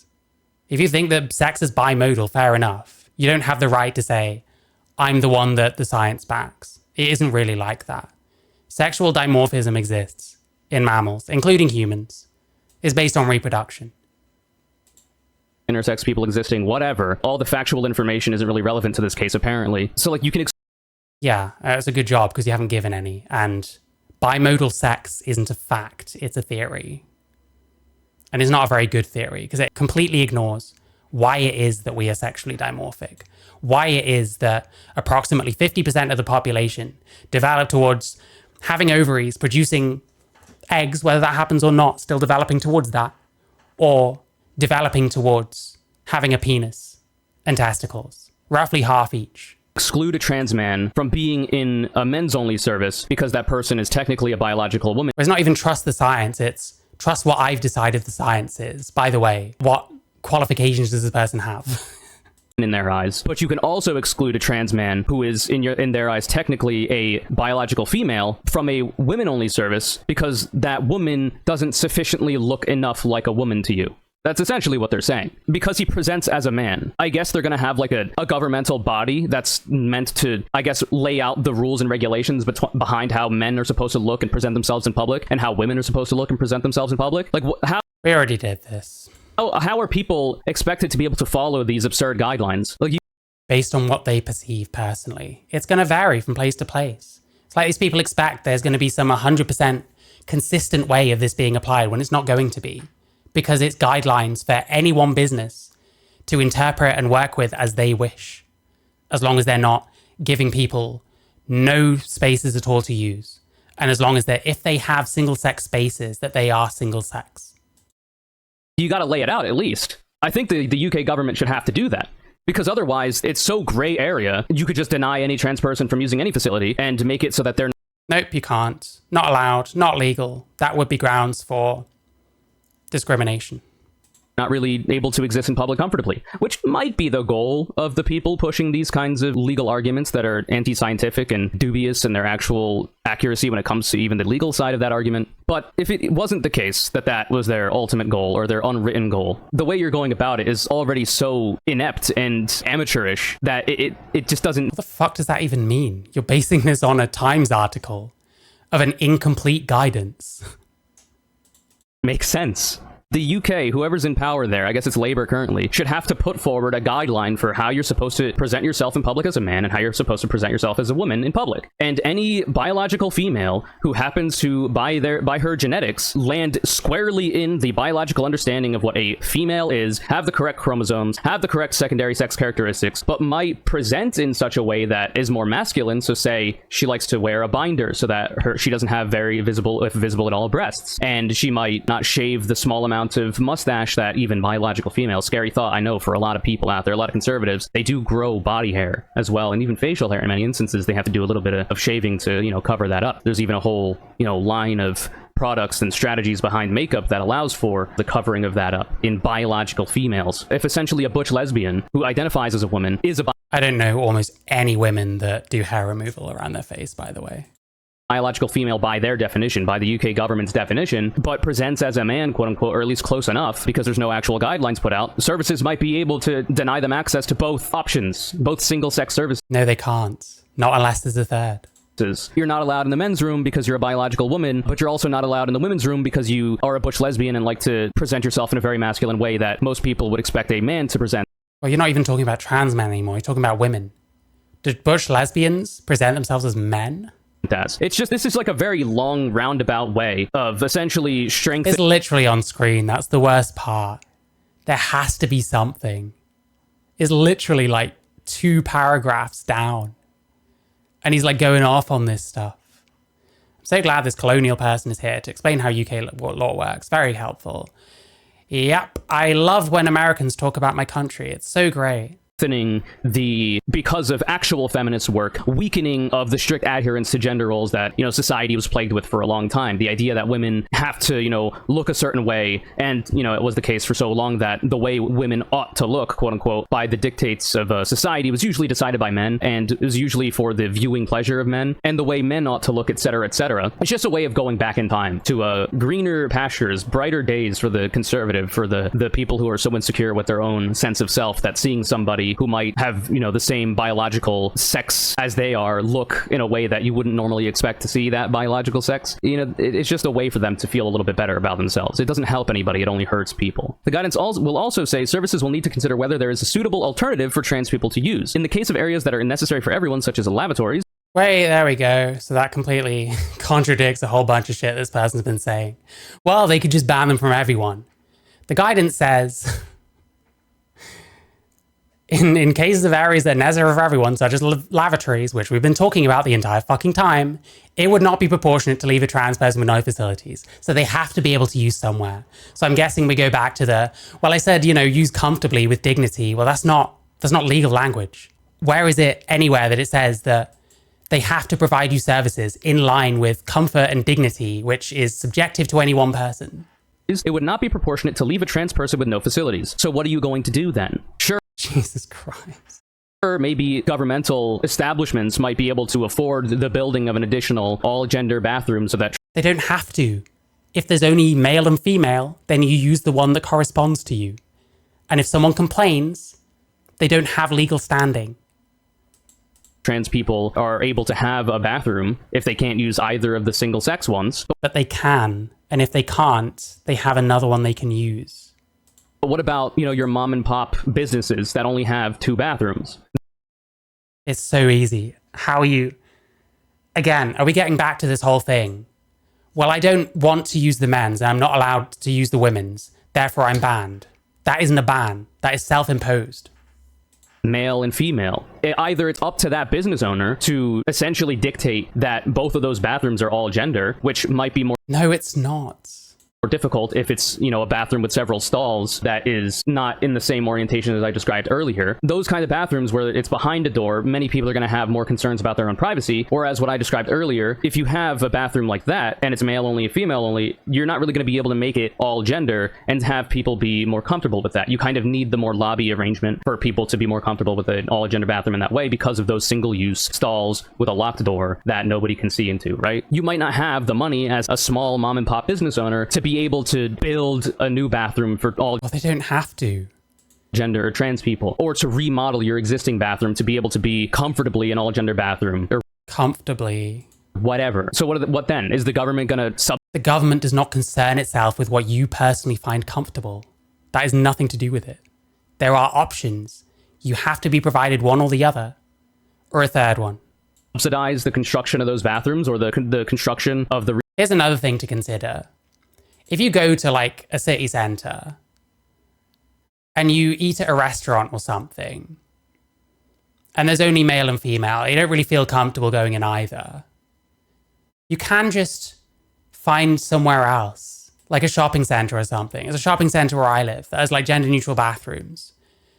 If you think that sex is bimodal, fair enough. You don't have the right to say, I'm the one that the science backs. It isn't really like that. Sexual dimorphism exists in mammals, including humans. It's based on reproduction. Intersex people existing, whatever. All the factual information isn't really relevant to this case, apparently. So, like, you can... Yeah, it's a good job because you haven't given any. And bimodal sex isn't a fact, it's a theory. And it's not a very good theory because it completely ignores why it is that we are sexually dimorphic, why it is that approximately 50% of the population develop towards having ovaries, producing eggs, whether that happens or not, still developing towards that, or developing towards having a penis and testicles, roughly half each. Exclude a trans man from being in a men's only service because that person is technically a biological woman. It's not even trust the science, it's trust what I've decided the science is. By the way, what qualifications does this person have? In their eyes. But you can also exclude a trans man who is in their eyes technically a biological female from a women-only service because that woman doesn't sufficiently look enough like a woman to you. That's essentially what they're saying. Because he presents as a man. I guess they're going to have like a governmental body that's meant to, I guess, lay out the rules and regulations behind how men are supposed to look and present themselves in public and how women are supposed to look and present themselves in public. Like, how... We already did this. How are people expected to be able to follow these absurd guidelines? Like, based on what they perceive personally. It's going to vary from place to place. It's like these people expect there's going to be some 100% consistent way of this being applied when it's not going to be. Because it's guidelines for any one business to interpret and work with as they wish, as long as they're not giving people no spaces at all to use. And as long as if they have single-sex spaces, that they are single-sex. You got to lay it out at least. I think the UK government should have to do that. Because otherwise, it's so gray area, you could just deny any trans person from using any facility and make it so that they're... Nope, you can't. Not allowed. Not legal. That would be grounds for discrimination. Not really able to exist in public comfortably, which might be the goal of the people pushing these kinds of legal arguments that are anti-scientific and dubious in their actual accuracy when it comes to even the legal side of that argument. But if it wasn't the case that that was their ultimate goal or their unwritten goal, the way you're going about it is already so inept and amateurish that it just doesn't... What the fuck does that even mean? You're basing this on a Times article of an incomplete guidance. Makes sense. The UK, whoever's in power there, I guess it's Labour currently, should have to put forward a guideline for how you're supposed to present yourself in public as a man and how you're supposed to present yourself as a woman in public. And any biological female who happens to, by her genetics, land squarely in the biological understanding of what a female is, have the correct chromosomes, have the correct secondary sex characteristics, but might present in such a way that is more masculine, so say she likes to wear a binder so that she doesn't have very visible, if visible at all, breasts, and she might not shave the small amount of mustache that even biological females, scary thought, I know for a lot of people out there, a lot of conservatives, they do grow body hair as well, and even facial hair in many instances. They have to do a little bit of shaving to, you know, cover that up. There's even a whole, you know, line of products and strategies behind makeup that allows for the covering of that up in biological females. If essentially a butch lesbian who identifies as a woman is a I don't know almost any women that do hair removal around their face, by the way. Biological female by their definition, by the UK government's definition, but presents as a man, quote unquote, or at least close enough, because there's no actual guidelines put out, services might be able to deny them access to both options, both single-sex services. No, they can't. Not unless there's a third. You're not allowed in the men's room because you're a biological woman, but you're also not allowed in the women's room because you are a butch lesbian and like to present yourself in a very masculine way that most people would expect a man to present. Well, you're not even talking about trans men anymore. You're talking about women. Did butch lesbians present themselves as men? It's just, this is like a very long roundabout way of essentially strengthening. It's literally on screen. That's the worst part. There has to be something. It's literally like 2 paragraphs down. And he's like going off on this stuff. I'm so glad this colonial person is here to explain how UK law works. Very helpful. Yep. I love when Americans talk about my country. It's so great. Because of actual feminist work, weakening of the strict adherence to gender roles that, you know, society was plagued with for a long time. The idea that women have to, you know, look a certain way, and, you know, it was the case for so long that the way women ought to look, quote unquote, by the dictates of society was usually decided by men, and it was usually for the viewing pleasure of men, and the way men ought to look, etc., etc. It's just a way of going back in time to greener pastures, brighter days for the conservative, for the people who are so insecure with their own sense of self that seeing somebody who might have, you know, the same biological sex as they are look in a way that you wouldn't normally expect to see that biological sex. You know, it's just a way for them to feel a little bit better about themselves. It doesn't help anybody, it only hurts people. The guidance will also say services will need to consider whether there is a suitable alternative for trans people to use. In the case of areas that are necessary for everyone, such as lavatories. Wait, there we go. So that completely contradicts a whole bunch of shit this person's been saying. Well, they could just ban them from everyone. The guidance says... In cases of areas that are necessary for everyone, such as lavatories, which we've been talking about the entire fucking time, it would not be proportionate to leave a trans person with no facilities. So they have to be able to use somewhere. So I'm guessing we go back to well, I said, you know, use comfortably with dignity. Well, that's not legal language. Where is it anywhere that it says that they have to provide you services in line with comfort and dignity, which is subjective to any one person? It would not be proportionate to leave a trans person with no facilities. So what are you going to do then? Sure. Jesus Christ. Or maybe governmental establishments might be able to afford the building of an additional all-gender bathroom so that... They don't have to. If there's only male and female, then you use the one that corresponds to you. And if someone complains, they don't have legal standing. Trans people are able to have a bathroom if they can't use either of the single-sex ones. But they can. And if they can't, they have another one they can use. But what about, you know, your mom and pop businesses that only have 2 bathrooms? It's so easy. How are you... Again, are we getting back to this whole thing? Well, I don't want to use the men's and I'm not allowed to use the women's. Therefore, I'm banned. That isn't a ban. That is self-imposed. male and female. Either it's up to that business owner to essentially dictate that both of those bathrooms are all gender, which might be more No, it's not. difficult if it's, a bathroom with several stalls that is not in the same orientation as I described earlier. Those kind of bathrooms where it's behind a door, many people are going to have more concerns about their own privacy. Whereas what I described earlier, if you have a bathroom like that and it's male only and female only, you're not really going to be able to make it all gender and have people be more comfortable with that. You kind of need the more lobby arrangement for people to be more comfortable with an all gender bathroom in that way because of those single use stalls with a locked door that nobody can see into, right? You might not have the money as a small mom and pop business owner to be able to build a new bathroom for all Well, they don't have to. gender or trans people, or to remodel your existing bathroom to be able to be comfortably an all gender bathroom or Comfortably. whatever. So what then? Is the government going to The government does not concern itself with what you personally find comfortable. That has nothing to do with it. There are options. You have to be provided one or the other, or a third one. subsidize the construction of those bathrooms or the construction of the Here's another thing to consider. If you go to like a city center and you eat at a restaurant or something, and there's only male and female, you don't really feel comfortable going in either, you can just find somewhere else, like a shopping center or something. There's a shopping center where I live that has like gender neutral bathrooms.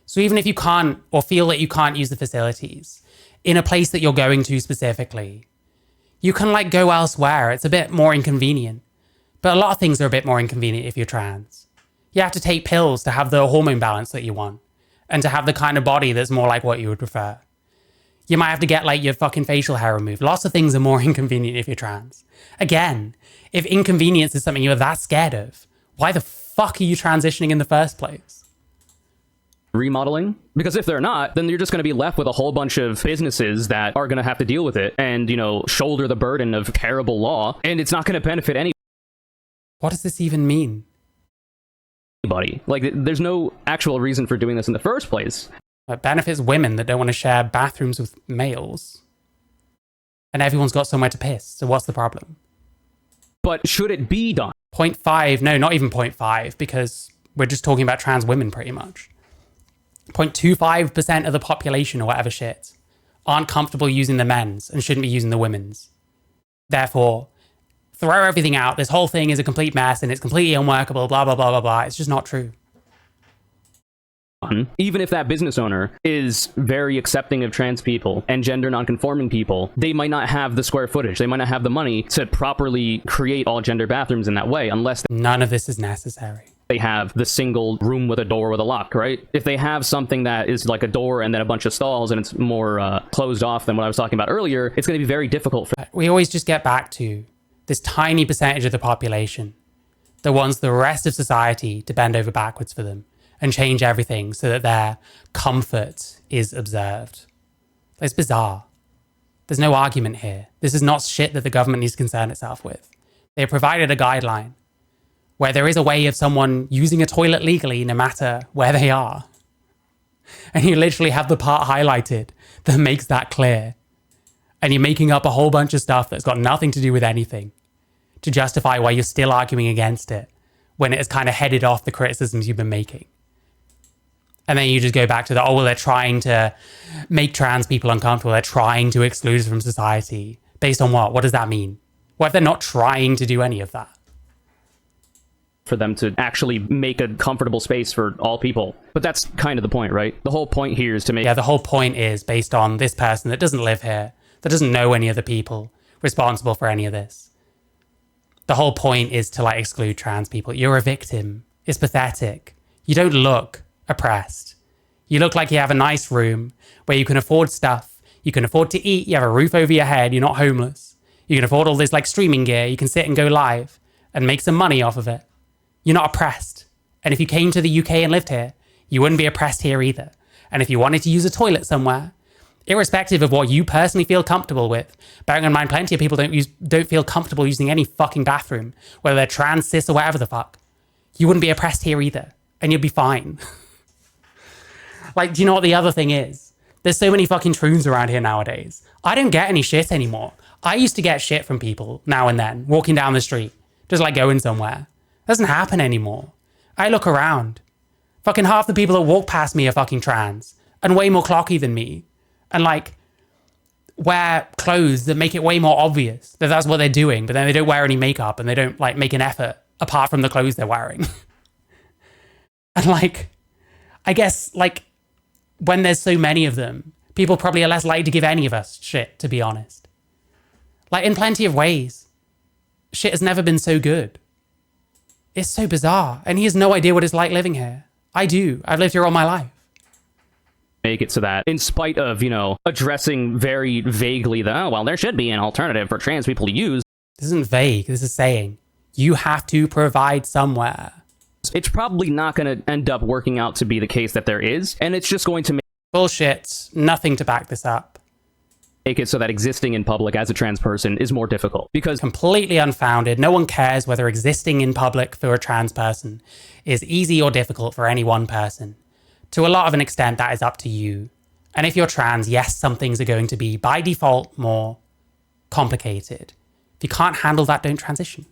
So even if you can't or feel that you can't use the facilities in a place that you're going to specifically, you can like go elsewhere. It's a bit more inconvenient. But a lot of things are a bit more inconvenient if you're trans. You have to take pills to have the hormone balance that you want and to have the kind of body that's more like what you would prefer. You might have to get like your fucking facial hair removed. Lots of things are more inconvenient if you're trans. Again, if inconvenience is something you're that scared of, why the fuck are you transitioning in the first place? remodeling, because if they're not, then you're just going to be left with a whole bunch of businesses that are going to have to deal with it and, shoulder the burden of terrible law, and it's not going to benefit anybody. What does this even mean? Like, there's no actual reason for doing this in the first place. It benefits women that don't want to share bathrooms with males. And everyone's got somewhere to piss, so what's the problem? But should it be done? 0.5, no, not even 0.5, because we're just talking about trans women pretty much. 0.25% of the population or whatever shit aren't comfortable using the men's and shouldn't be using the women's. Therefore, throw everything out. This whole thing is a complete mess and it's completely unworkable, blah, blah, blah, blah, blah. It's just not true. Even if that business owner is very accepting of trans people and gender nonconforming people, they might not have the square footage. They might not have the money to properly create all gender bathrooms in that way unless None of this is necessary. they have the single room with a door with a lock, right? If they have something that is like a door and then a bunch of stalls and it's more closed off than what I was talking about earlier, it's going to be very difficult for... We always just get back to this tiny percentage of the population that wants the rest of society to bend over backwards for them and change everything so that their comfort is observed. It's bizarre. There's no argument here. This is not shit that the government needs to concern itself with. They provided a guideline where there is a way of someone using a toilet legally no matter where they are. And you literally have the part highlighted that makes that clear. And you're making up a whole bunch of stuff that's got nothing to do with anything to justify why you're still arguing against it when it has kind of headed off the criticisms you've been making. And then you just go back to the, oh, well, they're trying to make trans people uncomfortable. They're trying to exclude us from society. Based on what? What does that mean? What if they're not trying to do any of that? For them to actually make a comfortable space for all people. But that's kind of the point, right? The whole point here is to make... Yeah, the whole point is based on this person that doesn't live here, that doesn't know any of the people responsible for any of this. The whole point is to exclude trans people. You're a victim. It's pathetic. You don't look oppressed. You look like you have a nice room where you can afford stuff. You can afford to eat. You have a roof over your head. You're not homeless. You can afford all this streaming gear. You can sit and go live and make some money off of it. You're not oppressed. And if you came to the UK and lived here, you wouldn't be oppressed here either. And if you wanted to use a toilet somewhere, irrespective of what you personally feel comfortable with, bearing in mind plenty of people don't feel comfortable using any fucking bathroom, whether they're trans, cis, or whatever the fuck, you wouldn't be oppressed here either. And you'd be fine. Do you know what the other thing is? There's so many fucking troons around here nowadays. I don't get any shit anymore. I used to get shit from people now and then, walking down the street, just going somewhere. It doesn't happen anymore. I look around. Fucking half the people that walk past me are fucking trans. and way more clocky than me and like wear clothes that make it way more obvious that that's what they're doing, but then they don't wear any makeup and they don't like make an effort apart from the clothes they're wearing. And like, I guess like when there's so many of them, people probably are less likely to give any of us shit, to be honest. Like in plenty of ways, shit has never been so good. It's so bizarre. And he has no idea what it's like living here. I do. I've lived here all my life. Make it so that in spite of, addressing very vaguely the, oh, well, there should be an alternative for trans people to use. This isn't vague. This is saying you have to provide somewhere. It's probably not going to end up working out to be the case that there is. And it's just going to Bullshit. Nothing to back this up. make it so that existing in public as a trans person is more difficult. Because completely unfounded. No one cares whether existing in public for a trans person is easy or difficult for any one person. To a lot of an extent, that is up to you. And if you're trans, yes, some things are going to be, by default, more complicated. If you can't handle that, don't transition.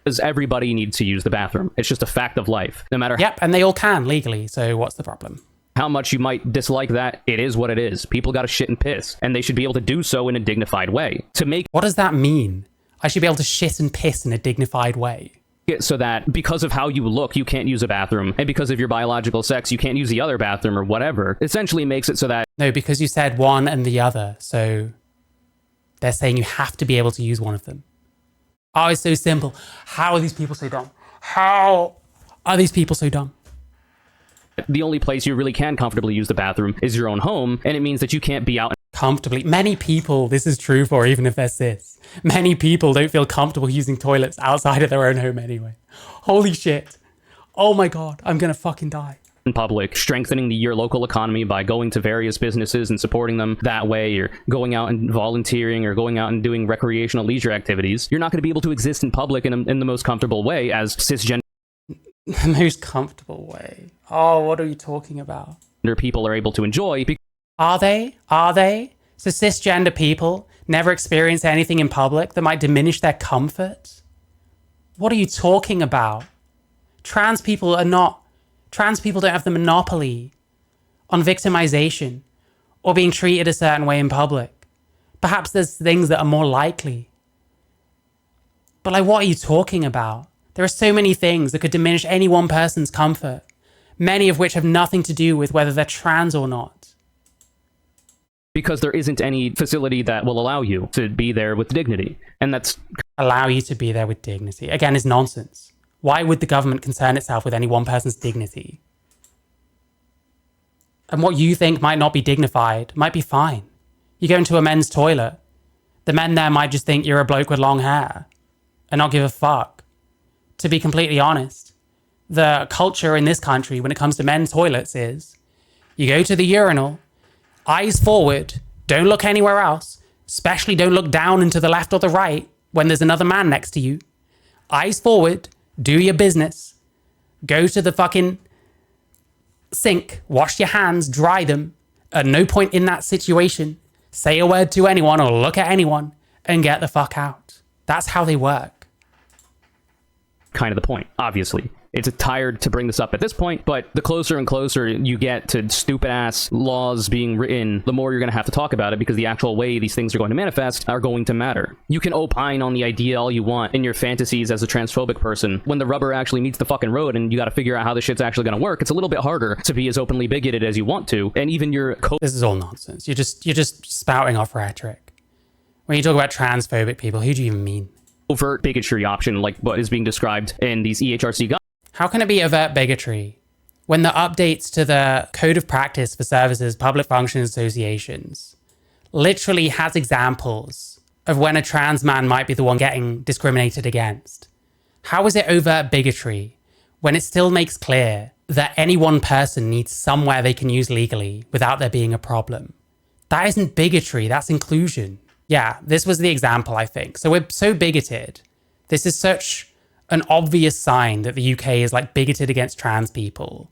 Because everybody needs to use the bathroom. It's just a fact of life. No matter Yep, and they all can legally, so what's the problem? how much you might dislike that, it is what it is. People got to shit and piss, and they should be able to do so in a dignified way. To make What does that mean? I should be able to shit and piss in a dignified way. it so that because of how you look, you can't use a bathroom, and because of your biological sex, you can't use the other bathroom or whatever. Essentially makes it so that No, because you said one and the other, so they're saying you have to be able to use one of them. Oh, it's so simple. How are these people so dumb? How are these people so dumb? the only place you really can comfortably use the bathroom is your own home, and it means that you can't be out Comfortably. Many people, this is true for even if they're cis, many people don't feel comfortable using toilets outside of their own home anyway. Holy shit. Oh my God, I'm gonna fucking die. in public, strengthening your local economy by going to various businesses and supporting them that way, or going out and volunteering, or going out and doing recreational leisure activities. You're not going to be able to exist in public in the most comfortable way as cisgender The most comfortable way. Oh, what are you talking about? people are able to enjoy. Are they? Are they? So cisgender people never experience anything in public that might diminish their comfort? What are you talking about? Trans people don't have the monopoly on victimization or being treated a certain way in public. Perhaps there's things that are more likely. But like, what are you talking about? There are so many things that could diminish any one person's comfort, many of which have nothing to do with whether they're trans or not. Because there isn't any facility that will allow you to be there with dignity. And that's Allow you to be there with dignity. Again, is nonsense. Why would the government concern itself with any one person's dignity? And what you think might not be dignified might be fine. You go into a men's toilet, the men there might just think you're a bloke with long hair and not give a fuck. To be completely honest, the culture in this country when it comes to men's toilets is you go to the urinal, eyes forward, don't look anywhere else, especially don't look down and to the left or the right when there's another man next to you. Eyes forward, do your business, go to the fucking sink, wash your hands, dry them. At no point in that situation, say a word to anyone or look at anyone and get the fuck out. That's how they work. kind of the point, obviously. It's tired to bring this up at this point, but the closer and closer you get to stupid-ass laws being written, the more you're going to have to talk about it, because the actual way these things are going to manifest are going to matter. You can opine on the idea all you want in your fantasies as a transphobic person. When the rubber actually meets the fucking road and you got to figure out how this shit's actually going to work, it's a little bit harder to be as openly bigoted as you want to, and even your This is all nonsense. You're just spouting off rhetoric. When you talk about transphobic people, who do you even mean? overt bigotry option, like what is being described in these EHRC guidelines. How can it be overt bigotry when the updates to the Code of Practice for Services Public Function Associations literally has examples of when a trans man might be the one getting discriminated against? How is it overt bigotry when it still makes clear that any one person needs somewhere they can use legally without there being a problem? That isn't bigotry, that's inclusion. Yeah, this was the example, I think. So we're so bigoted. This is such an obvious sign that the UK is like bigoted against trans people,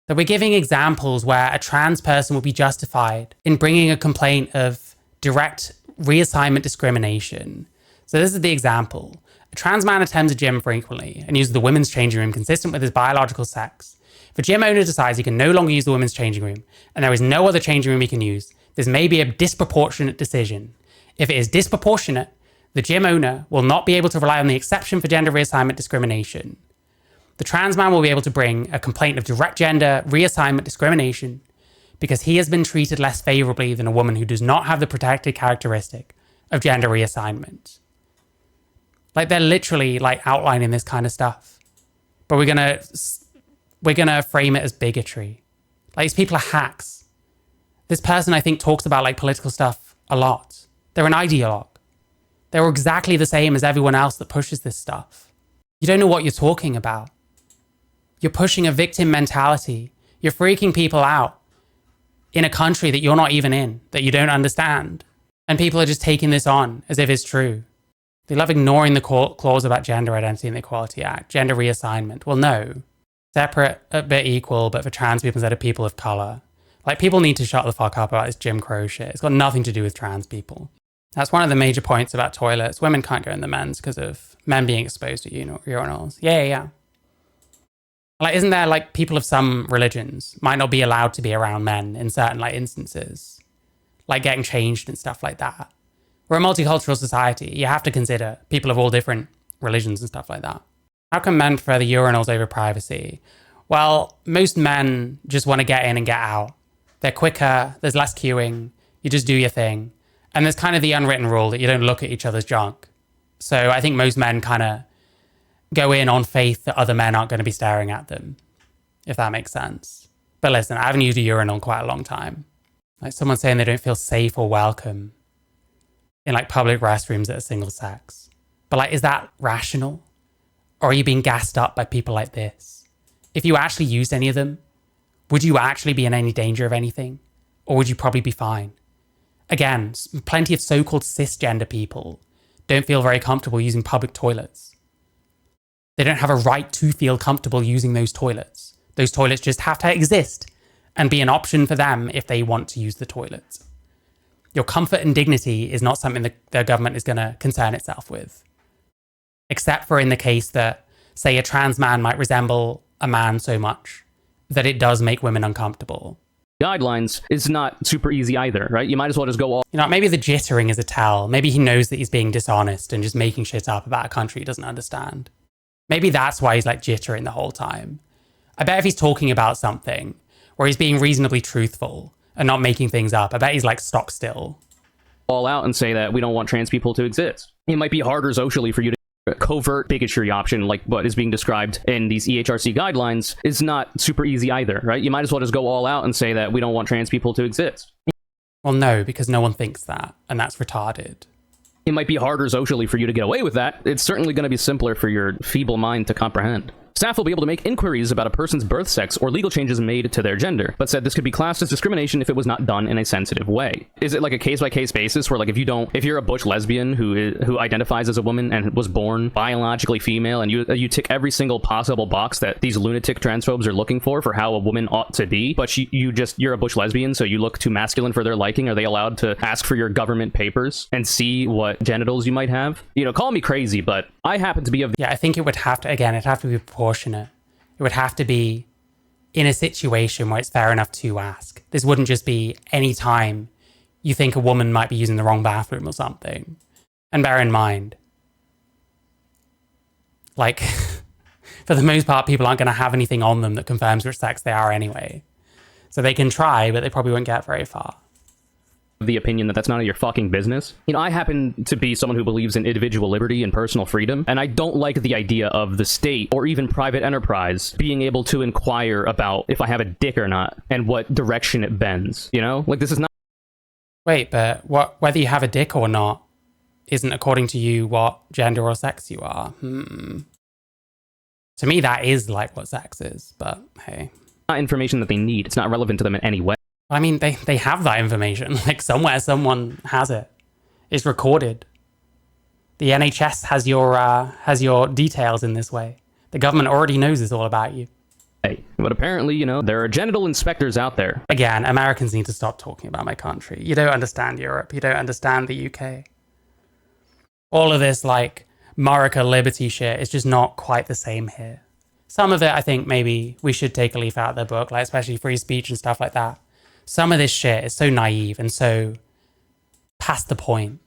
that we're giving examples where a trans person will be justified in bringing a complaint of direct reassignment discrimination. So this is the example. A trans man attends a gym frequently and uses the women's changing room consistent with his biological sex, If a gym owner decides he can no longer use the women's changing room and there is no other changing room he can use, this may be a disproportionate decision. If it is disproportionate, the gym owner will not be able to rely on the exception for gender reassignment discrimination. The trans man will be able to bring a complaint of direct gender reassignment discrimination because he has been treated less favorably than a woman who does not have the protected characteristic of gender reassignment. Like, they're literally like outlining this kind of stuff, but we're gonna frame it as bigotry. Like, these people are hacks. This person, I think, talks about like political stuff a lot. They're an ideologue. They're exactly the same as everyone else that pushes this stuff. You don't know what you're talking about. You're pushing a victim mentality. You're freaking people out in a country that you're not even in, that you don't understand. And people are just taking this on as if it's true. They love ignoring the clause about Gender Identity and the Equality Act, gender reassignment. Well, no. Separate but equal, but for trans people instead of people of color. Like, people need to shut the fuck up about this Jim Crow shit. It's got nothing to do with trans people. That's one of the major points about toilets. Women can't go in the men's because of men being exposed to urinals. Yeah. Like, isn't there like people of some religions might not be allowed to be around men in certain like instances, like getting changed and stuff like that? We're a multicultural society. You have to consider people of all different religions and stuff like that. How come men prefer the urinals over privacy? Well, most men just want to get in and get out. They're quicker, there's less queuing, you just do your thing. And there's kind of the unwritten rule that you don't look at each other's junk. So I think most men kind of go in on faith that other men aren't going to be staring at them, if that makes sense. But listen, I haven't used a urinal in quite a long time. Like, someone saying they don't feel safe or welcome in like public restrooms that are single sex. But like, is that rational? Or are you being gassed up by people like this? If you actually used any of them, would you actually be in any danger of anything? Or would you probably be fine? Again, plenty of so-called cisgender people don't feel very comfortable using public toilets. They don't have a right to feel comfortable using those toilets. Those toilets just have to exist and be an option for them if they want to use the toilets. Your comfort and dignity is not something that the government is going to concern itself with. Except for in the case that, say, a trans man might resemble a man so much that it does make women uncomfortable. Guidelines is not super easy either, right? You might as well just go all... You know, maybe the jittering is a tell. Maybe he knows that he's being dishonest and just making shit up about a country he doesn't understand. Maybe that's why he's like jittering the whole time. I bet if he's talking about something where he's being reasonably truthful and not making things up, I bet he's like stock still. All out and say that we don't want trans people to exist. It might be harder socially for you to... Covert bigotry option, like what is being described in these EHRC guidelines, is not super easy either, right? You might as well just go all out and say that we don't want trans people to exist. Well, no, because no one thinks that, and that's retarded. It might be harder socially for you to get away with that. It's certainly going to be simpler for your feeble mind to comprehend. Staff will be able to make inquiries about a person's birth sex or legal changes made to their gender, but said this could be classed as discrimination if it was not done in a sensitive way. Is it like a case-by-case basis where, like, if you're a butch lesbian who identifies as a woman and was born biologically female, and you tick every single possible box that these lunatic transphobes are looking for how a woman ought to be, but you're a butch lesbian, so you look too masculine for their liking, are they allowed to ask for your government papers and see what genitals you might have? You know, call me crazy, but I happen to be of... Yeah, I think it would have to, again, it'd have to be proportionate. It would have to be in a situation where it's fair enough to ask. This wouldn't just be any time you think a woman might be using the wrong bathroom or something. And bear in mind, like, for the most part, people aren't going to have anything on them that confirms which sex they are anyway. So they can try, but they probably won't get very far. The opinion that that's none of your fucking business. You know, I happen to be someone who believes in individual liberty and personal freedom, and I don't like the idea of the state or even private enterprise being able to inquire about if I have a dick or not and what direction it bends, you know? Like, this is not... Wait, but whether you have a dick or not isn't according to you what gender or sex you are. To me, that is like what sex is, but hey. Not information that they need. It's not relevant to them in any way. I mean, they have that information. Like, somewhere someone has it. It's recorded. The NHS has your details in this way. The government already knows this all about you. Hey, but apparently, you know, there are genital inspectors out there. Again, Americans need to stop talking about my country. You don't understand Europe. You don't understand the UK. All of this, like, Murica liberty shit is just not quite the same here. Some of it, I think maybe we should take a leaf out of their book, like especially free speech and stuff like that. Some of this shit is so naive and so past the point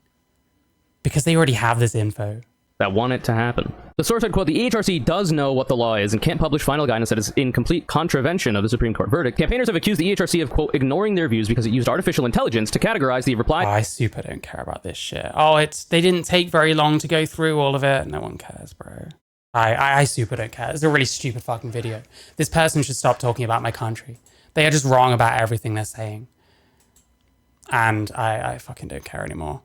because they already have this info. That want it to happen. The source said, quote, the EHRC does know what the law is and can't publish final guidance that is in complete contravention of the Supreme Court verdict. Campaigners have accused the EHRC of, quote, ignoring their views because it used artificial intelligence to categorize the reply. Oh, I super don't care about this shit. Oh, they didn't take very long to go through all of it. No one cares, bro. I super don't care. It's a really stupid fucking video. This person should stop talking about my country. They are just wrong about everything they're saying. And I fucking don't care anymore.